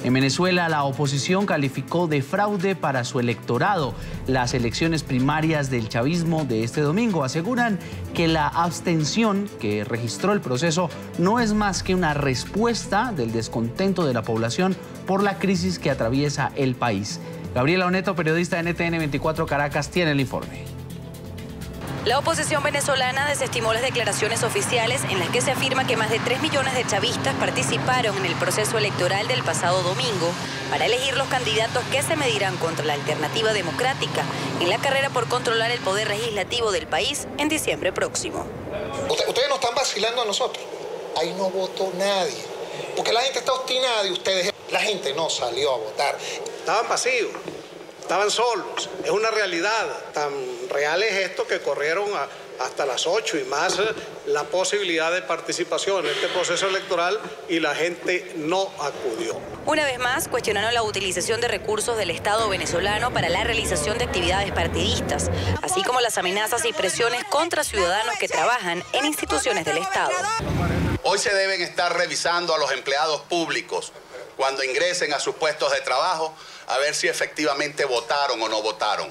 En Venezuela, la oposición calificó de fraude para su electorado las elecciones primarias del chavismo de este domingo. Aseguran que la abstención que registró el proceso no es más que una respuesta del descontento de la población por la crisis que atraviesa el país. Gabriela Oneto, periodista de NTN 24 Caracas, tiene el informe. La oposición venezolana desestimó las declaraciones oficiales en las que se afirma que más de 3 millones de chavistas participaron en el proceso electoral del pasado domingo para elegir los candidatos que se medirán contra la alternativa democrática en la carrera por controlar el poder legislativo del país en diciembre próximo. Ustedes nos están vacilando a nosotros. Ahí no votó nadie. Porque la gente está obstinada y ustedes... La gente no salió a votar. Estaban vacíos. Estaban solos, es una realidad, tan real es esto que corrieron hasta las 8 y más la posibilidad de participación en este proceso electoral y la gente no acudió. Una vez más, cuestionaron la utilización de recursos del Estado venezolano para la realización de actividades partidistas, así como las amenazas y presiones contra ciudadanos que trabajan en instituciones del Estado. Hoy se deben estar revisando a los empleados públicos cuando ingresen a sus puestos de trabajo, a ver si efectivamente votaron o no votaron.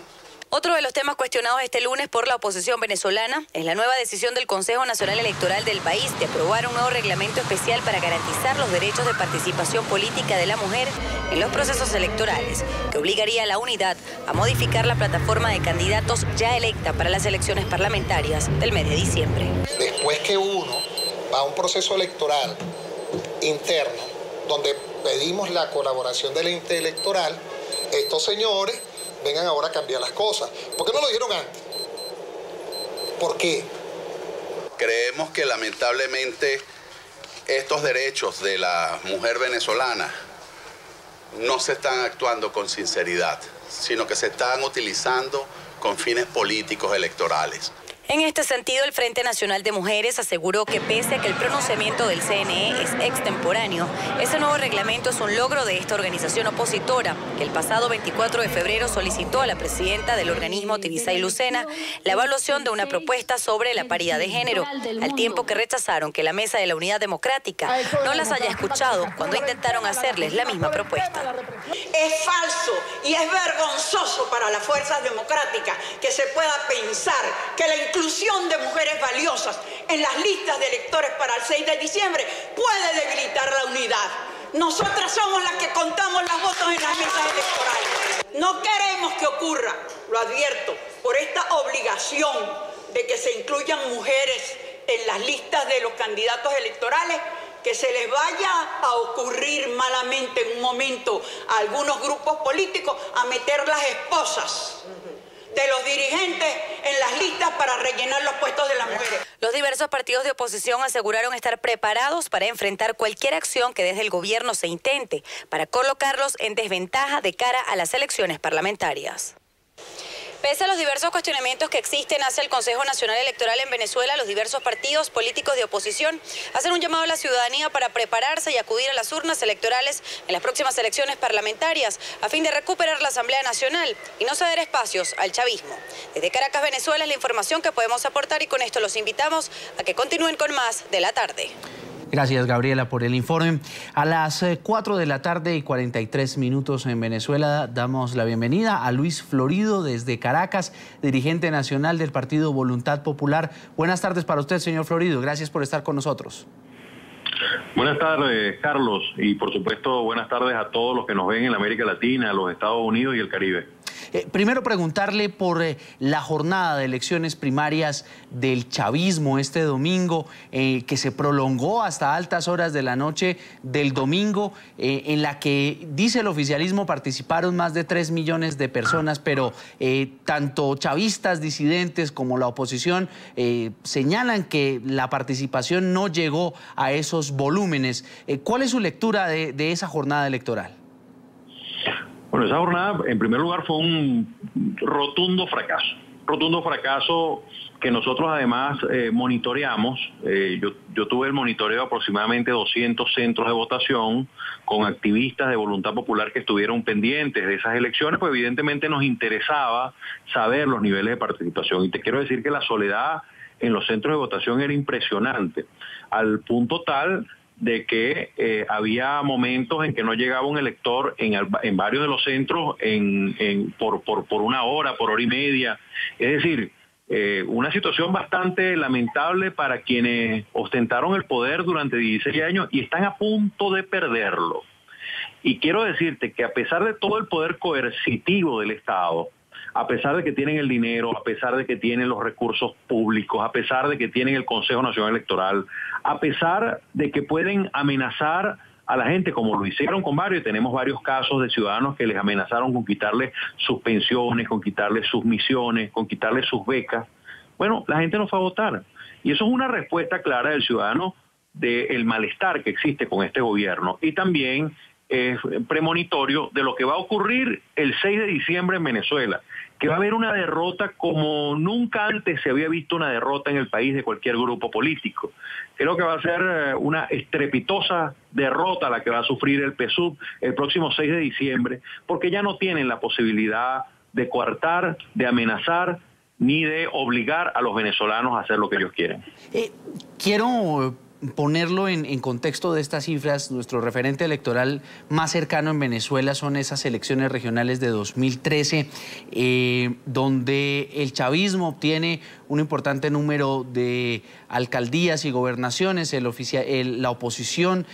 Otro de los temas cuestionados este lunes por la oposición venezolana es la nueva decisión del Consejo Nacional Electoral del país de aprobar un nuevo reglamento especial para garantizar los derechos de participación política de la mujer en los procesos electorales, que obligaría a la unidad a modificar la plataforma de candidatos ya electa para las elecciones parlamentarias del mes de diciembre. Después que uno va a un proceso electoral interno, donde pedimos la colaboración del ente electoral, estos señores vengan ahora a cambiar las cosas. ¿Por qué no lo dijeron antes? ¿Por qué? Creemos que lamentablemente estos derechos de la mujer venezolana no se están actuando con sinceridad, sino que se están utilizando con fines políticos electorales. En este sentido, el Frente Nacional de Mujeres aseguró que pese a que el pronunciamiento del CNE es extemporáneo, ese nuevo reglamento es un logro de esta organización opositora, que el pasado 24 de febrero solicitó a la presidenta del organismo, Tibisay Lucena, la evaluación de una propuesta sobre la paridad de género, al tiempo que rechazaron que la Mesa de la Unidad Democrática no las haya escuchado cuando intentaron hacerles la misma propuesta. Es falso y es vergonzoso para las fuerzas democráticas que se pueda pensar que la inclusión de mujeres valiosas en las listas de electores para el 6 de diciembre puede debilitar la unidad. Nosotras somos las que contamos los votos en las mesas electorales. No queremos que ocurra, lo advierto, por esta obligación de que se incluyan mujeres en las listas de los candidatos electorales, que se les vaya a ocurrir malamente en un momento a algunos grupos políticos a meter las esposas de los dirigentes en las listas para rellenar los puestos de las mujeres. Los diversos partidos de oposición aseguraron estar preparados para enfrentar cualquier acción que desde el gobierno se intente para colocarlos en desventaja de cara a las elecciones parlamentarias. Pese a los diversos cuestionamientos que existen hacia el Consejo Nacional Electoral en Venezuela, los diversos partidos políticos de oposición hacen un llamado a la ciudadanía para prepararse y acudir a las urnas electorales en las próximas elecciones parlamentarias a fin de recuperar la Asamblea Nacional y no ceder espacios al chavismo. Desde Caracas, Venezuela, es la información que podemos aportar y con esto los invitamos a que continúen con más de la tarde. Gracias, Gabriela, por el informe. A las 4 de la tarde y 43 minutos en Venezuela damos la bienvenida a Luis Florido desde Caracas, dirigente nacional del Partido Voluntad Popular. Buenas tardes para usted, señor Florido. Gracias por estar con nosotros. Buenas tardes, Carlos, y por supuesto buenas tardes a todos los que nos ven en la América Latina, los Estados Unidos y el Caribe. Primero preguntarle por la jornada de elecciones primarias del chavismo este domingo, que se prolongó hasta altas horas de la noche del domingo, en la que, dice el oficialismo, participaron más de 3 millones de personas, pero tanto chavistas disidentes como la oposición señalan que la participación no llegó a esos volúmenes. ¿Cuál es su lectura de esa jornada electoral? Bueno, esa jornada, en primer lugar, fue un rotundo fracaso que nosotros además monitoreamos. Yo tuve el monitoreo de aproximadamente 200 centros de votación con activistas de Voluntad Popular que estuvieron pendientes de esas elecciones, pues evidentemente nos interesaba saber los niveles de participación. Y te quiero decir que la soledad en los centros de votación era impresionante, al punto tal de que había momentos en que no llegaba un elector en varios de los centros por una hora, por hora y media. Es decir, una situación bastante lamentable para quienes ostentaron el poder durante 16 años y están a punto de perderlo. Y quiero decirte que a pesar de todo el poder coercitivo del Estado, a pesar de que tienen el dinero, a pesar de que tienen los recursos públicos, a pesar de que tienen el Consejo Nacional Electoral, a pesar de que pueden amenazar a la gente como lo hicieron con varios, tenemos varios casos de ciudadanos que les amenazaron con quitarles sus pensiones, con quitarles sus misiones, con quitarles sus becas. Bueno, la gente no fue a votar. Y eso es una respuesta clara del ciudadano del malestar que existe con este gobierno. Y también es premonitorio de lo que va a ocurrir el 6 de diciembre en Venezuela, que va a haber una derrota como nunca antes se había visto una derrota en el país de cualquier grupo político. Creo que va a ser una estrepitosa derrota la que va a sufrir el PSUV el próximo 6 de diciembre, porque ya no tienen la posibilidad de coartar, de amenazar, ni de obligar a los venezolanos a hacer lo que ellos quieren. Quiero ponerlo en contexto de estas cifras. Nuestro referente electoral más cercano en Venezuela son esas elecciones regionales de 2013, donde el chavismo obtiene un importante número de alcaldías y gobernaciones, la oposición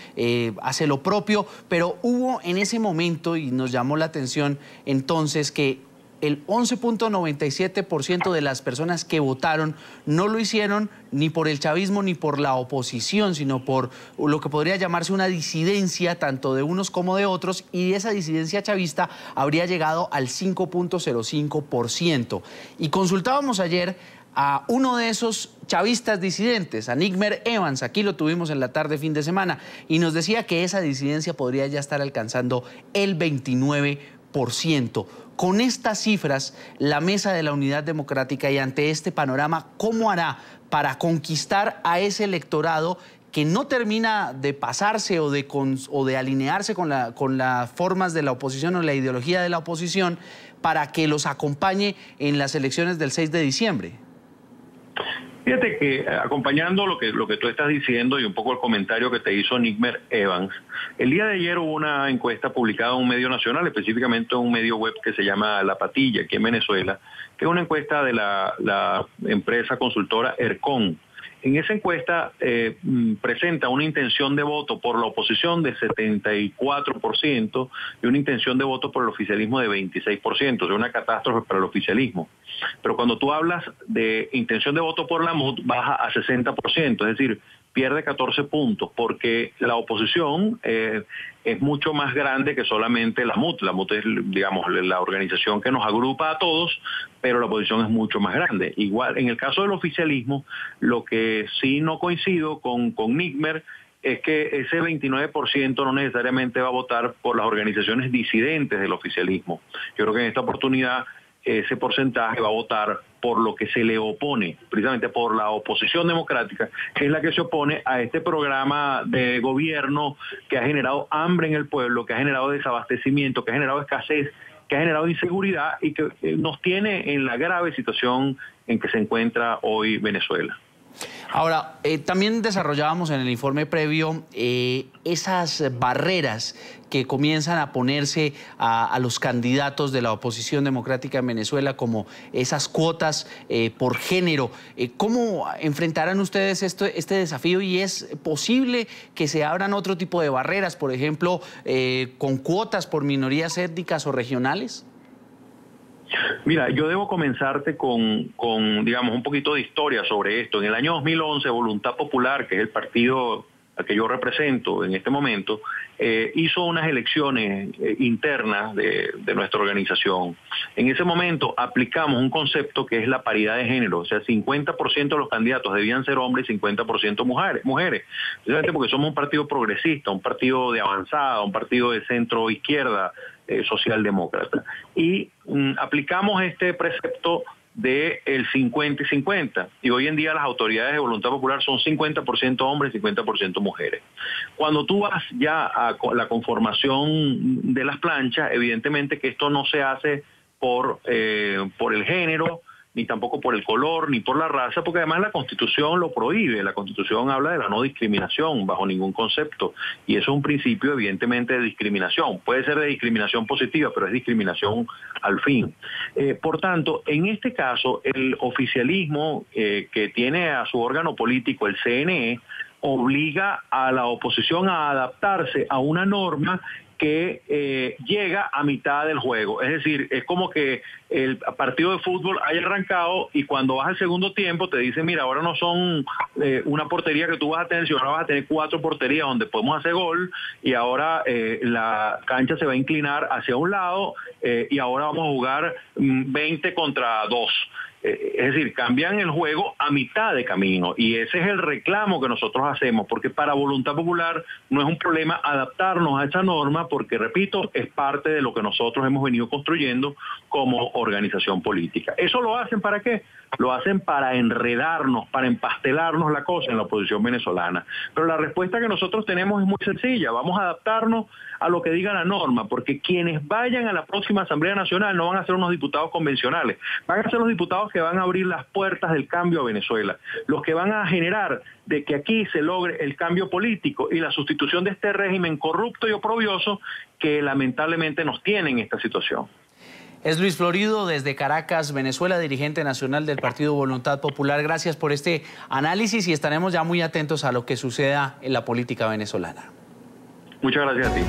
hace lo propio, pero hubo en ese momento, y nos llamó la atención entonces, que el 11.97% de las personas que votaron no lo hicieron ni por el chavismo ni por la oposición, sino por lo que podría llamarse una disidencia tanto de unos como de otros, y esa disidencia chavista habría llegado al 5.05%. Y consultábamos ayer a uno de esos chavistas disidentes, a Nigmer Evans, aquí lo tuvimos en la tarde fin de semana, y nos decía que esa disidencia podría ya estar alcanzando el 29%. Con estas cifras, la Mesa de la Unidad Democrática, y ante este panorama, ¿cómo hará para conquistar a ese electorado que no termina de pasarse o de alinearse con las formas de la oposición o la ideología de la oposición, para que los acompañe en las elecciones del 6 de diciembre? Fíjate que acompañando lo que tú estás diciendo y un poco el comentario que te hizo Nigmer Evans, el día de ayer hubo una encuesta publicada en un medio nacional, específicamente en un medio web que se llama La Patilla, aquí en Venezuela, que es una encuesta de la empresa consultora ERCON. En esa encuesta presenta una intención de voto por la oposición de 74% y una intención de voto por el oficialismo de 26%, o sea, una catástrofe para el oficialismo. Pero cuando tú hablas de intención de voto por la MUD, baja a 60%, es decir, pierde 14 puntos, porque la oposición es mucho más grande que solamente la MUD. La MUD es, digamos, la organización que nos agrupa a todos, pero la oposición es mucho más grande. Igual, en el caso del oficialismo, lo que sí no coincido con Nigmer es que ese 29% no necesariamente va a votar por las organizaciones disidentes del oficialismo. Yo creo que en esta oportunidad ese porcentaje va a votar por lo que se le opone, precisamente por la oposición democrática, que es la que se opone a este programa de gobierno que ha generado hambre en el pueblo, que ha generado desabastecimiento, que ha generado escasez, que ha generado inseguridad y que nos tiene en la grave situación en que se encuentra hoy Venezuela. Ahora, también desarrollábamos en el informe previo esas barreras que comienzan a ponerse a los candidatos de la oposición democrática en Venezuela, como esas cuotas por género. ¿Cómo enfrentarán ustedes este desafío? ¿Y es posible que se abran otro tipo de barreras, por ejemplo, con cuotas por minorías étnicas o regionales? Mira, yo debo comenzarte con, digamos, un poquito de historia sobre esto. En el año 2011, Voluntad Popular, que es el partido al que yo represento en este momento, hizo unas elecciones internas de nuestra organización. En ese momento aplicamos un concepto que es la paridad de género, o sea, 50% de los candidatos debían ser hombres y 50% mujeres. Precisamente porque somos un partido progresista, un partido de avanzada, un partido de centro izquierda, socialdemócrata. Y aplicamos este precepto de el 50 y 50. Y hoy en día las autoridades de Voluntad Popular son 50% hombres y 50% mujeres. Cuando tú vas ya a la conformación de las planchas, evidentemente que esto no se hace por el género, ni tampoco por el color, ni por la raza, porque además la Constitución lo prohíbe. La Constitución habla de la no discriminación bajo ningún concepto, y eso es un principio evidentemente de discriminación. Puede ser de discriminación positiva, pero es discriminación al fin. Por tanto, en este caso, el oficialismo que tiene a su órgano político, el CNE, obliga a la oposición a adaptarse a una norma que llega a mitad del juego. Es decir, es como que el partido de fútbol haya arrancado y cuando vas al segundo tiempo te dicen, mira, ahora no son una portería que tú vas a tener, sino ahora vas a tener 4 porterías donde podemos hacer gol, y ahora la cancha se va a inclinar hacia un lado y ahora vamos a jugar 20 contra 2. Es decir, cambian el juego a mitad de camino, y ese es el reclamo que nosotros hacemos, porque para Voluntad Popular no es un problema adaptarnos a esa norma, porque, repito, es parte de lo que nosotros hemos venido construyendo como organización política. ¿Eso lo hacen para qué? Lo hacen para enredarnos, para empastelarnos la cosa en la oposición venezolana. Pero la respuesta que nosotros tenemos es muy sencilla: vamos a adaptarnos a lo que diga la norma, porque quienes vayan a la próxima Asamblea Nacional no van a ser unos diputados convencionales, van a ser los diputados que van a abrir las puertas del cambio a Venezuela, los que van a generar de que aquí se logre el cambio político y la sustitución de este régimen corrupto y oprobioso que lamentablemente nos tiene en esta situación. Es Luis Florido desde Caracas, Venezuela, dirigente nacional del Partido Voluntad Popular. Gracias por este análisis y estaremos ya muy atentos a lo que suceda en la política venezolana. Muchas gracias a ti.